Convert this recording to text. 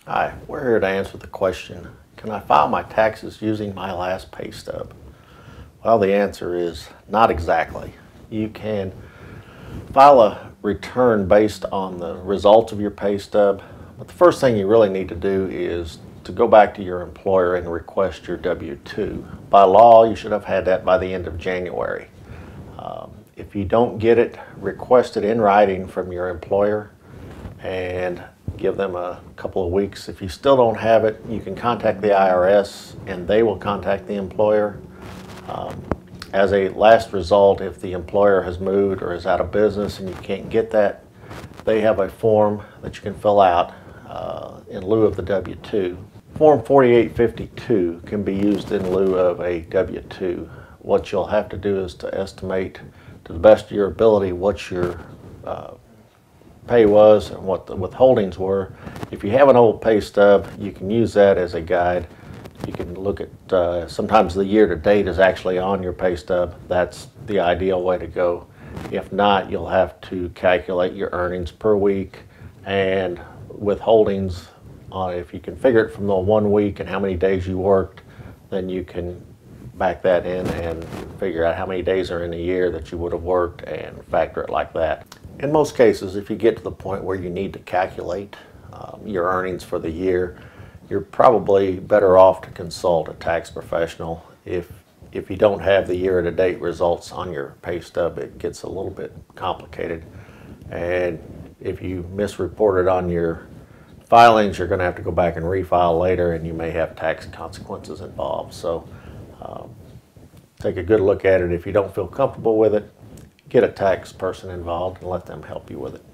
Hi, we're here to answer the question, can I file my taxes using my last pay stub? Well, the answer is not exactly. You can file a return based on the results of your pay stub, but the first thing you really need to do is to go back to your employer and request your W-2. By law, you should have had that by the end of January. If you don't get it, request it in writing from your employer and give them a couple of weeks. If you still don't have it, you can contact the IRS and they will contact the employer. As a last result, if the employer has moved or is out of business and you can't get that, they have a form that you can fill out in lieu of the W-2. Form 4852 can be used in lieu of a W-2. What you'll have to do is to estimate to the best of your ability what your pay was and what the withholdings were. If you have an old pay stub, you can use that as a guide. You can look at, sometimes the year to date is actually on your pay stub. That's the ideal way to go. If not, you'll have to calculate your earnings per week and withholdings on it. If you can figure it from the 1 week and how many days you worked, then you can back that in and figure out how many days are in a year that you would have worked and factor it like that. In most cases, if you get to the point where you need to calculate your earnings for the year, you're probably better off to consult a tax professional. If you don't have the year-to-date results on your pay stub, it gets a little bit complicated. And if you misreported on your filings, you're going to have to go back and refile later, and you may have tax consequences involved. So take a good look at it. If you don't feel comfortable with it, get a tax person involved and let them help you with it.